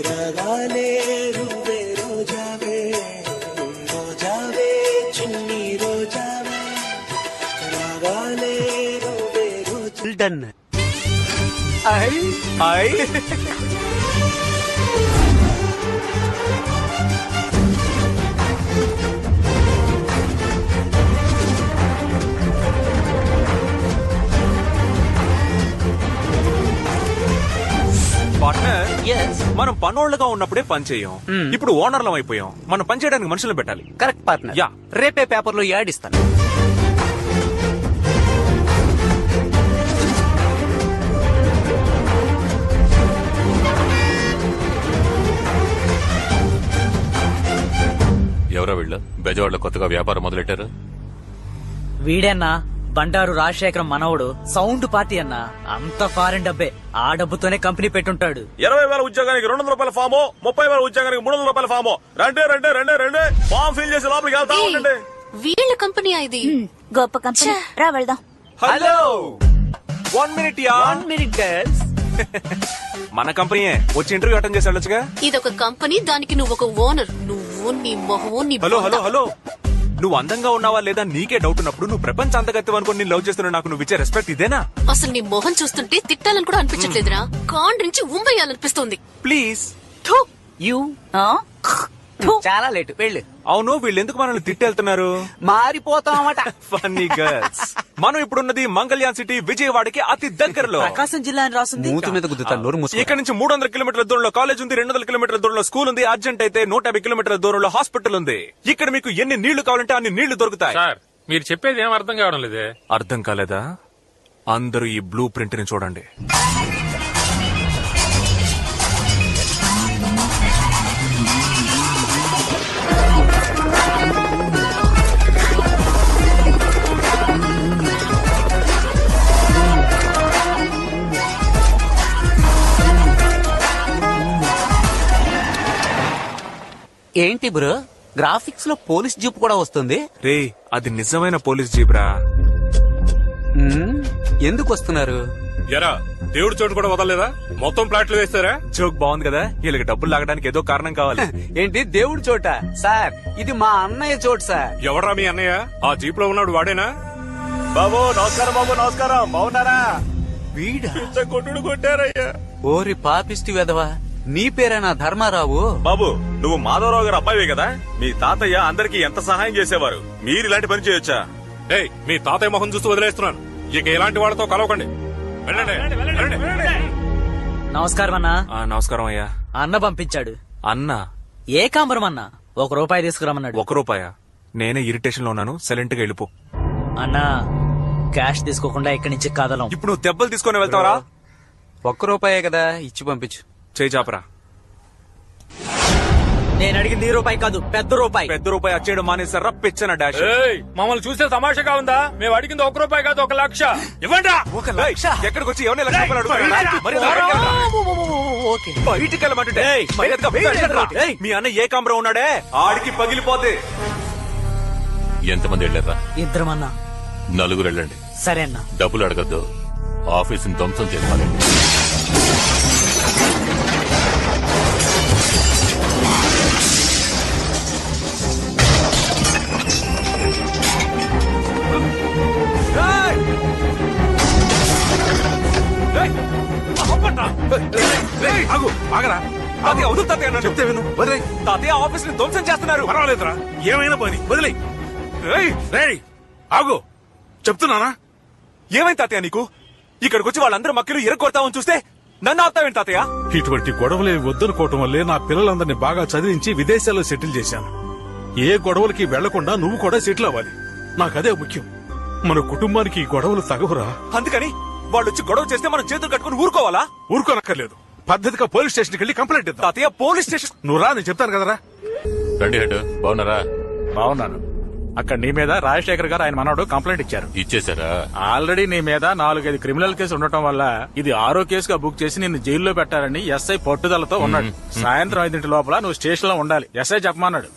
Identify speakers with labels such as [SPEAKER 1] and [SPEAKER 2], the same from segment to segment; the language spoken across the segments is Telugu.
[SPEAKER 1] రాగాలే నువ్వే రోజావే రోజావే చిన్ని రోజావే రాగాలే నువ్వే రోజా
[SPEAKER 2] డన్
[SPEAKER 3] పార్ట్నర్ మనం పనోళ్ళగా ఉన్నప్పుడే పని చేయం. ఇప్పుడు ఓనర్లం అయిపోయాం. మనం పని చేయడానికి మనుషులను పెట్టాలి.
[SPEAKER 2] Correct partner.
[SPEAKER 3] యా.
[SPEAKER 2] రేపే పేపర్ లో యాడ్ ఇస్తాను.
[SPEAKER 4] ఎవరా వీళ్ళ బెజవాడలో కొత్తగా వ్యాపారం మొదలెట్టారు?
[SPEAKER 5] వీడేనా బండారు రాజశేఖరం మనవడు. సౌండ్ పార్టీ అన్నా. అంత ఫారెన్ డబ్బే. ఆ డబ్బుతోనే కంపెనీ పెట్టుంటాడు.
[SPEAKER 3] 20,000 ఉద్యోగానికి 200 రూపాయల ఫామో, 30,000 ఉద్యోగానికి 300 రూపాయల ఫామో. రండి ఫామ్ ఫిల్ చేసి లోపలికి వెళ్తా ఉండండి.
[SPEAKER 6] వీళ్ళ కంపెనీ ఇది.
[SPEAKER 7] గొప్ప కంపెనీ. రా వెళ్దాం.
[SPEAKER 3] Hello 1 minute yeah.
[SPEAKER 2] 1 minute girls.
[SPEAKER 3] మన కంపెనీయే. వచ్చి ఇంటర్వ్యూ అటెండ్ చేసి వెళ్ళొచ్చుగా.
[SPEAKER 6] ఇదొక కంపెనీ, దానికి నువ్వు ఒక ఓనర్. నువ్వు నీ మొహం నీ
[SPEAKER 3] హలో నువ్వు అందంగా ఉన్నావా లేదా నీకే డౌట్ ఉన్నప్పుడు నువ్వు ప్రపంచ అంతగత్యం అనుకుని నేను లవ్ చేస్తున్నా. నాకు నువ్వు ఇచ్చే రెస్పెక్ట్ ఇదేనా?
[SPEAKER 6] అసలు నీ మొహం చూస్తుంటే తిట్టాలని కూడా అనిపించట్లేదురా. కాండ్రించి ఉమ్మేయాలనిపిస్తోంది.
[SPEAKER 3] ప్లీజ్.
[SPEAKER 2] యూ చాలా లేట్ వెళ్ళు.
[SPEAKER 3] అవును, వీళ్ళు ఎందుకు మనల్ని తిట్టెళ్తున్నారు?
[SPEAKER 2] మారిపోతామట.
[SPEAKER 3] Funny girls. మనం ఇప్పుడున్నది మంగళ్యాన్ సిటీ, విజయవాడకి అతి దగ్గరలో.
[SPEAKER 5] ప్రకాశం జిల్లా అని రాసింది.
[SPEAKER 2] మూతి మీద గుద్దుతాను. నోరు మూసుకో.
[SPEAKER 3] ఇక్కడ నుంచి 300 కిలోమీటర్ల దూరంలో కాలేజ్ ఉంది, 200 కిలోమీటర్ల దూరంలో స్కూల్ ఉంది, అర్జెంట్ అయితే 150 కిలోమీటర్ల దూరంలో హాస్పిటల్ ఉంది. ఇక్కడ మీకు ఎన్ని నీళ్లు కావాలంటే అన్ని నీళ్లు దొరుకుతాయి.
[SPEAKER 8] సార్ మీరు చెప్పేది ఏం అర్థం కావడం లేదే.
[SPEAKER 3] అర్థం కాలేదా? అందరూ ఈ బ్లూ ప్రింట్ ని చూడండి.
[SPEAKER 2] ఏంటి బ్రో, గ్రాఫిక్స్ లో పోలీస్ జీప్ కూడా వస్తుంది?
[SPEAKER 3] రే, అది నిజమైన పోలీస్ జీబ్రా.
[SPEAKER 2] ఎందుకు వస్తున్నారు?
[SPEAKER 8] ఎరా దేవుడి చోటు కూడా వదలలేదా? మొత్తం ప్లాట్లు వేస్తారా?
[SPEAKER 3] జోక్ బాగుంది కదా. వీళ్ళకి డబ్బులు లాగడానికి ఏదో కారణం కావాలి.
[SPEAKER 2] ఏంటి దేవుడి చోట? సార్ ఇది మా అన్నయ్య చోటు సార్.
[SPEAKER 8] ఎవరా మీ అన్నయ్య? ఆ జీప్ లో ఉన్నాడు వాడేనా?
[SPEAKER 3] బాబు నమస్కారం. బాగున్నారా?
[SPEAKER 2] వీడా?
[SPEAKER 3] కొట్టుడు కొట్టారయ్యా.
[SPEAKER 2] ఓరి పాపిష్టి వెధవా, నీ పేరేనా ధర్మారావు?
[SPEAKER 3] బాబు నువ్వు మాధవరావు గారు అబ్బాయివే కదా. మీ తాతయ్య అందరికి ఎంత సహాయం చేసేవారు. మీరు ఇలాంటి పని చేయొచ్చా?
[SPEAKER 8] ఏయ్, మీ తాతయ్య మొహం చూస్తూ వదిలేస్తున్నాను. ఇక ఇలాంటి వాళ్ళతో కలవకండి. వెళ్ళండి.
[SPEAKER 5] నమస్కారం అన్నా.
[SPEAKER 3] నమస్కారం అయ్యా.
[SPEAKER 5] అన్న పంపించాడు.
[SPEAKER 3] అన్న
[SPEAKER 5] ఏకాంబరం అన్న. ₹1 తీసుకురమ్మన్నాడు.
[SPEAKER 3] ₹1? నేనే ఇరిటేషన్ లో ఉన్నాను. సైలెంట్ గా వెళ్ళిపో.
[SPEAKER 5] అన్నా క్యాష్ తీసుకోకుండా ఇక్కడి నుంచి కదలం.
[SPEAKER 3] ఇప్పుడు నువ్వు దెబ్బలు తీసుకొని వెళ్తావరా?
[SPEAKER 2] ₹1 కదా, ఇచ్చి పంపించు.
[SPEAKER 3] చేయి చాపరా.
[SPEAKER 5] నేను అడిగింది ₹1 కాదు, ₹1.
[SPEAKER 3] పెద్ద రూపాయి వచ్చేయడం మానేసారా? పిచ్చన డాష్.
[SPEAKER 8] మమ్మల్ని చూసే తమాషగా ఉందా? మేము అడిగింది ₹1 కాదు, 1,00,000 ఇవ్వండి.
[SPEAKER 3] 1,00,000? ఎక్కడికి వచ్చి ఎవరిని లక్ష రూపాయలు అడుగుతారా? మరి బయటికి వెళ్ళమంటుంటే మర్యాదగా వెళ్ళండ్రా. మీ అన్న ఏకాంబరం ఉన్నాడే, ఆడికి పగిలిపోతే.
[SPEAKER 4] ఎంతమంది వెళ్ళారా?
[SPEAKER 5] 2 అన్నా.
[SPEAKER 4] 4 వెళ్ళండి.
[SPEAKER 5] సరే అన్నా.
[SPEAKER 4] డబ్బులు అడగద్దు, ఆఫీసుని ధ్వంసం చేయాలి.
[SPEAKER 3] ఆగరా. తాతయ్య వదులు తాతయ్య అన్నాడు. చెప్తే విను. వదిలే. తాతయ్య ఆఫీస్ ని ధ్వంసం చేస్తున్నారు.
[SPEAKER 8] పర్వాలేదురా, ఏమైనా పని వదిలే. ఆగు, చెప్తున్నానా?
[SPEAKER 3] ఏమైంది తాతయ్య నీకు? ఇక్కడికి వచ్చి వాళ్ళందరూ మక్కలు ఇరగొడతామని చూస్తే నన్ను ఆపుతావేంటి తాతయ్య?
[SPEAKER 9] ఇటువంటి గొడవలే వద్దనుకోవటం వల్లే నా పిల్లలందరినీ బాగా చదివించి విదేశాల్లో సెటిల్ చేశాను. ఏ గొడవలకి వెళ్లకుండా నువ్వు కూడా సెటిల్ అవ్వాలి. నాకదే ముఖ్యం. మన కుటుంబానికి ఈ గొడవలు తగవురా.
[SPEAKER 3] అందుకని వాళ్ళు వచ్చి గొడవ చేస్తే మనం చేతులు కట్టుకుని ఊరుకోవాలా?
[SPEAKER 9] ఊరుకోనక్కర్లేదు. పద్ధతిగా పోలీస్ స్టేషన్కి వెళ్ళి కంప్లైంట్ ఇద్దాం.
[SPEAKER 3] తాతయ్య పోలీస్ స్టేషన్?
[SPEAKER 9] నువ్వు రా, నేను చెప్తాను కదరా.
[SPEAKER 4] రండి హెడ్, బాగున్నారా?
[SPEAKER 8] బాగున్నాను. అక్కడ నీ మీద రాజశేఖర్ గారు ఆయన మనోడు కంప్లైంట్ ఇచ్చారు.
[SPEAKER 4] ఇచ్చేసారా?
[SPEAKER 8] ఆల్రెడీ నీ మీద 4-5 క్రిమినల్ కేసు ఉండటం వల్ల ఇది 6వ కేసుగా బుక్ చేసి నిన్ను జైల్లో పెట్టారని ఎస్ఐ పట్టుదలతో ఉన్నాడు. సాయంత్రం 5 లోపల నువ్వు స్టేషన్ లో ఉండాలి, ఎస్ఐ చెప్పమన్నాడు.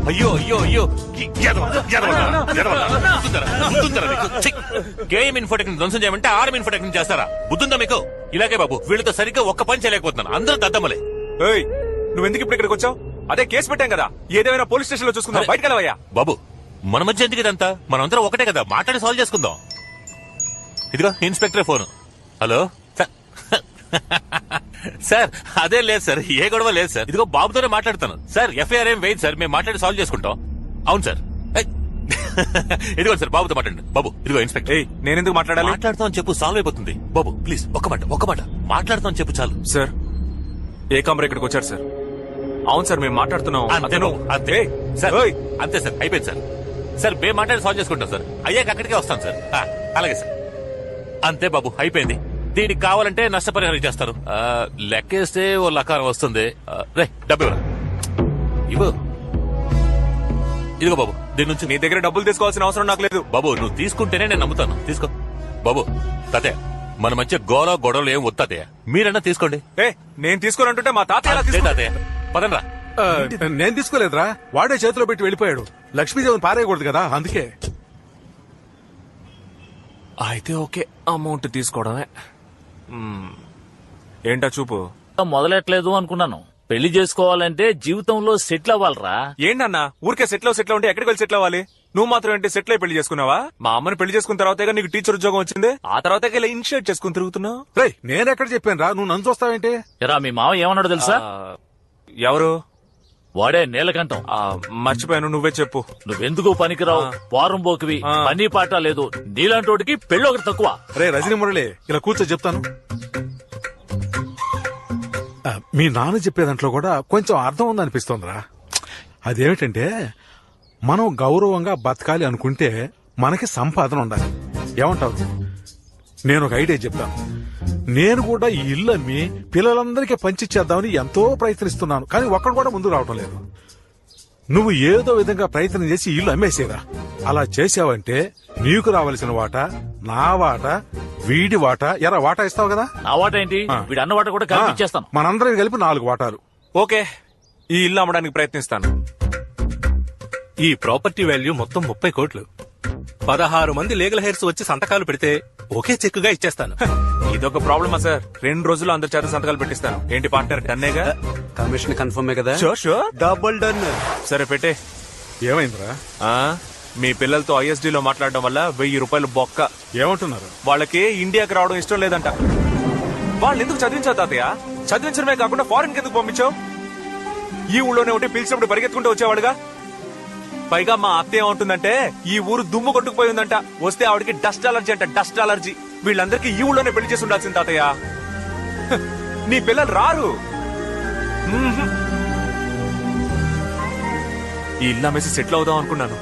[SPEAKER 4] అయ్యో అయ్యో అయ్యో గేమ్ ఇన్ఫోటెక్ ధ్వంసం చేయమంటే ఆర్మ్ ఇన్ఫోటెక్ చేస్తారా? బుద్ధుందా మీకు? ఇలాగే బాబు, వీళ్ళతో సరిగ్గా ఒక్క పని చేయలేకపోతున్నాను. అందరూ దద్దమ్మలే.
[SPEAKER 3] ఏయ్, నువ్వెందుకు ఇప్పుడు ఇక్కడికి వచ్చావు? అదే కేసు పెట్టాం కదా, ఏదేమైనా పోలీస్ స్టేషన్ లో చూసుకుందాం. బయటకు వెళ్ళవయ్యా.
[SPEAKER 4] బాబు, మన మధ్య ఎందుకు ఇదంతా? మనమందరం ఒకటే కదా, మాట్లాడి సాల్వ్ చేసుకుందాం. ఇదిగో ఇన్స్పెక్టర్ ఫోన్. హలో సార్, అదే లేదు సార్, ఏ గొడవ లేదు సార్. ఇదిగో బాబుతోనే మాట్లాడుతాను సార్. ఎఫ్ఐఆర్ ఏం వేయదు సార్, మేము మాట్లాడి సాల్వ్ చేసుకుంటాం. అవును సార్. ఇదిగో సార్, బాబుతో మాట్లాడండి. బాబు, ఇదిగో ఇన్స్పెక్టర్.
[SPEAKER 3] ఏయ్, నేనెందుకు మాట్లాడాలి?
[SPEAKER 4] మాట్లాడుతాం చెప్పు, సాల్వ్ అయిపోతుంది. బాబు ప్లీజ్ ఒక్క మాట మాట్లాడుతాం చెప్పు చాలు.
[SPEAKER 3] సార్, ఏ కామరా ఇక్కడికి వచ్చారు సార్? అవును సార్, మేము మాట్లాడుతున్నాం.
[SPEAKER 4] అంతే బాబు, అంతే సార్. అంతే సార్, అయిపోయింది సార్. సార్ మేము మాట్లాడి సాల్వ్ చేసుకుంటాం సార్. అయ్యాక అక్కడికే వస్తాం సార్. అలాగే సార్. అంతే బాబు, అయిపోయింది. దీనికి కావాలంటే నష్టపరిహారం చేస్తారు. లెక్కేస్తే ఓ లకారం వస్తుంది. రే డబ్బు ఇవ్వు. ఇదిగో బాబు, దీని నుంచి
[SPEAKER 3] నీ దగ్గర డబ్బులు తీసుకోవాల్సిన అవసరం నాకు లేదు.
[SPEAKER 4] బాబు, నువ్వు తీసుకుంటేనే నేను నమ్ముతాను. తీసుకో బాబు. తాతయ్య, మన మధ్య గొడవలు ఏం వస్తాతయ్య, మీరన్నా తీసుకోండి.
[SPEAKER 3] నేను తీసుకోనంటుంటే మా తాతయ్య ఎలా తీసుకుంటాడు?
[SPEAKER 4] తాతయ్య పదండ్రా.
[SPEAKER 9] నేను తీసుకోలేదురా, వాడే చేతిలో పెట్టి వెళ్ళిపోయాడు. లక్ష్మీదేవిని పారేయకూడదు కదా, అందుకే.
[SPEAKER 3] అయితే ఓకే, అమౌంట్ తీసుకోవడమే. ఏంటా చూపు?
[SPEAKER 10] మొదలెట్లేదు అనుకున్నాను. పెళ్లి చేసుకోవాలంటే జీవితంలో సెటిల్ అవ్వాలరా.
[SPEAKER 3] ఏంటన్నా ఊరికే సెటిల్ ఉంటే ఎక్కడికి వెళ్ళి సెటిల్ అవ్వాలి? నువ్వు మాత్రం ఏంటి సెటిల్ అయి పెళ్లి చేసుకున్నావా? మా అమ్మని పెళ్లి చేసుకున్న తర్వాతే నీకు టీచర్ ఉద్యోగం వచ్చింది. ఆ తర్వాత ఇలా ఇనిషియేట్ చేసుకుని తిరుగుతున్నావు.
[SPEAKER 9] రేయ్, నేనెక్కడ చెప్పాను రా, నువ్వు నన్ను చూస్తావేంటి?
[SPEAKER 10] ఎరా, మీ మామ ఏమన్నాడు తెలుసా?
[SPEAKER 3] ఎవరు?
[SPEAKER 10] వాడే నీలకంఠం.
[SPEAKER 3] మర్చిపోయాను, నువ్వే చెప్పు.
[SPEAKER 10] నువ్వెందుకు పనికిరావు, వారం పోకివి, పని పాట లేదు, నీలాంటోడికి పెళ్లి ఒకటి తక్కువ.
[SPEAKER 9] రే రజనీ మురళి, ఇలా కూర్చో చెప్తాను. మీ నాన్న చెప్పే దాంట్లో కూడా కొంచెం అర్థం ఉందనిపిస్తోందిరా. అదేమిటంటే, మనం గౌరవంగా బతకాలి అనుకుంటే మనకి సంపాదన ఉండాలి. ఏమంటావు? నేను ఒక ఐడియా చెప్తాను. నేను కూడా ఈ ఇల్లు అమ్మి పిల్లలందరికీ పంచిచ్చేద్దామని ఎంతో ప్రయత్నిస్తున్నాను, కానీ ఒక్కడు కూడా ముందుకు రావటం లేదు. నువ్వు ఏదో విధంగా ప్రయత్నం చేసి ఇల్లు అమ్మేసేరా. అలా చేసావంటే నీకు రావాల్సిన వాటా, నా వాటా, వీడి వాటా, ఎరా వాటా ఇస్తావు కదా.
[SPEAKER 10] నా వాట ఏంటి, వీడి అన్న వాట కూడా కలిపి ఇచ్చేస్తాను.
[SPEAKER 9] మనందరం కలిపి 4 వాటాలు.
[SPEAKER 3] ఓకే, ఈ ఇల్లు అమ్మడానికి ప్రయత్నిస్తాను.
[SPEAKER 11] ఈ ప్రాపర్టీ వాల్యూ మొత్తం 30 కోట్లు. 16 మంది లీగల్ హెయిర్స్ వచ్చి సంతకాలు పెడితే ఒకే చెక్కుగా ఇచ్చేస్తాను.
[SPEAKER 3] ఇదొక ప్రాబ్లమా సార్? 2 రోజుల్లో అందరి చేత సంతకాలు పెట్టిస్తాను. ఏంటి పార్ట్నర్, డన్నేగా?
[SPEAKER 1] కమిషన్ కన్ఫర్మే కదా?
[SPEAKER 3] Sure
[SPEAKER 1] double done.
[SPEAKER 3] సరే పెట్టే.
[SPEAKER 9] ఏమైందిరా?
[SPEAKER 3] మీ పిల్లలతో ISD లో మాట్లాడడం వల్ల 1000 రూపాయలు బొక్క.
[SPEAKER 9] ఏమంటున్నారు?
[SPEAKER 3] వాళ్ళకి ఇండియాకి రావడం ఇష్టం లేదంట. వాళ్ళు ఎందుకు చదివించావు తాతయ్య? చదివించడమే కాకుండా ఫారెన్ కి ఎందుకు పంపించావు? ఈ ఊళ్ళోనే ఉంటే పిలిచినప్పుడు పరిగెత్తుకుంటూ వచ్చేవాడుగా. పైగా మా అత్త ఏమంటుందంటే, ఈ ఊరు దుమ్ము కొట్టుకుపోయి ఉందంట. వస్తే ఆవిడకి డస్ట్ అలర్జీ అంట, డస్ట్ అలర్జీ. వీళ్ళందరికీ ఈ ఊళ్ళోనే పెళ్లి చేసి ఉండాల్సింది తాతయ్య. నీ పిల్లలు రారు. ఈ ఇల్లు అమ్మేసి సెటిల్ అవుదాం అనుకున్నాను,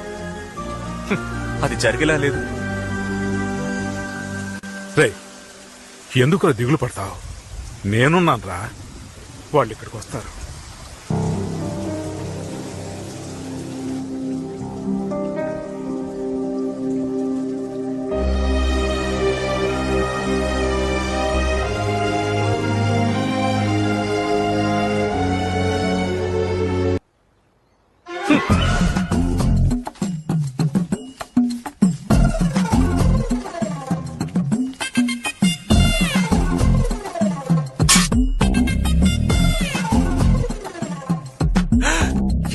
[SPEAKER 3] అది జరిగేలా లేదు.
[SPEAKER 9] రే, ఎందుకు దిగులు పడతావు? నేనున్నాను రా, వాళ్ళు ఇక్కడికి వస్తారు.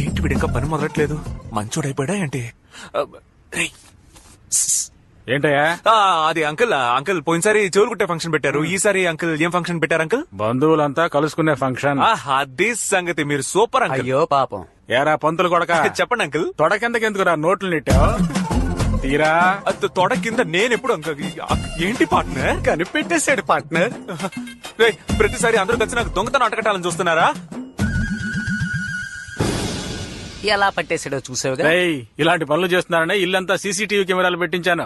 [SPEAKER 3] ఏంటి వీడింకా పని మొదలట్లేదు? మంచోడైపోయాడా ఏంటి?
[SPEAKER 8] ఏంటయ్యా?
[SPEAKER 3] అది అంకుల్ పోయినసారి చెవులు కుట్టే ఫంక్షన్ పెట్టారు. ఈసారి అంకుల్ ఏం ఫంక్షన్ పెట్టారు అంకుల్?
[SPEAKER 8] బంధువులంతా కలుసుకునే ఫంక్షన్.
[SPEAKER 3] అది సంగతి. మీరు సూపర్ అంకుల్.
[SPEAKER 1] అయ్యో పాపం.
[SPEAKER 8] ఏరా పంతులు కొడక,
[SPEAKER 3] చెప్పండి అంకుల్.
[SPEAKER 8] తొడ కిందకెందుకు రా నోట్లు నెట్టావు? తీరా
[SPEAKER 3] తొడ కింద నేనెప్పుడు అంకుల్? ఏంటి పార్ట్నర్?
[SPEAKER 1] కనిపెట్టేశాడు పార్ట్నర్.
[SPEAKER 3] ప్రతిసారి అందరూ కలిసి నాకు దొంగతనం అటకటాలని చూస్తున్నారా?
[SPEAKER 2] ఎలా పట్టేసాడో చూసావుగా.
[SPEAKER 8] రేయ్, ఇలాంటి పనులు చేస్తున్నారనే ఇల్లంతా CCTV కెమెరాలు పెట్టించాను.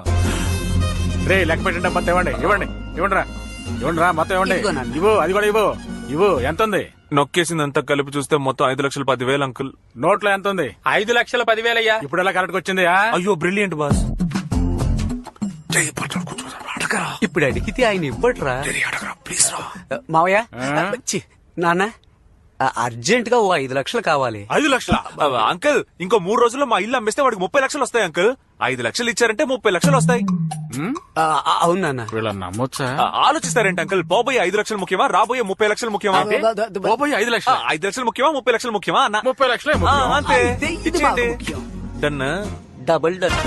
[SPEAKER 8] రే, లెక్క పెట్టండి. మొత్తం ఇవ్వండి. ఇవ్వండిరా మొత్తం ఇవ్వండి. ఇవ్వు, అది కూడా ఇవ్వు. ఎంత ఉంది?
[SPEAKER 3] నొక్కేసిందంతా కలిపి చూస్తే మొత్తం 5,10,000 అంకుల్.
[SPEAKER 8] నోట్లో ఎంత ఉంది?
[SPEAKER 11] 5,10,000 అయ్యా.
[SPEAKER 8] ఇప్పుడు ఎలా కరెక్ట్ వచ్చింది?
[SPEAKER 3] అయ్యో బ్రిలియంట్ బాస్.
[SPEAKER 1] ఇప్పుడు అడిగితే ఆయన ఇవ్వట్రా. మావయ్య, నాన్న అర్జెంట్ గా ఓ 5 లక్షలు కావాలి.
[SPEAKER 3] 5 లక్షల అంకుల్ ఇంకో 3 రోజుల్లో మా ఇల్లు అమ్మేస్తే వాడికి 30 లక్షలు వస్తాయి అంకుల్. 5 లక్షలు ఇచ్చారంటే 30 లక్షలు వస్తాయి.
[SPEAKER 1] అవును నాన్న.
[SPEAKER 8] వీళ్ళని నమ్మొచ్చా?
[SPEAKER 3] ఆలోచిస్తారేంటి అంకుల్? పోబోయే 5 లక్షలు ముఖ్యమా, రాబోయే 30 లక్షలు ముఖ్యమా?
[SPEAKER 8] పోయి 5 లక్షలు
[SPEAKER 3] 5 లక్షలు ముఖ్యమా, 30 లక్షలు ముఖ్యమా అన్న?
[SPEAKER 8] 30 లక్షలే
[SPEAKER 3] అంతే
[SPEAKER 1] ఇది బాగా
[SPEAKER 3] ఇచ్చేయండి.
[SPEAKER 1] ముఖ్యం.
[SPEAKER 3] డన్.
[SPEAKER 2] Double done.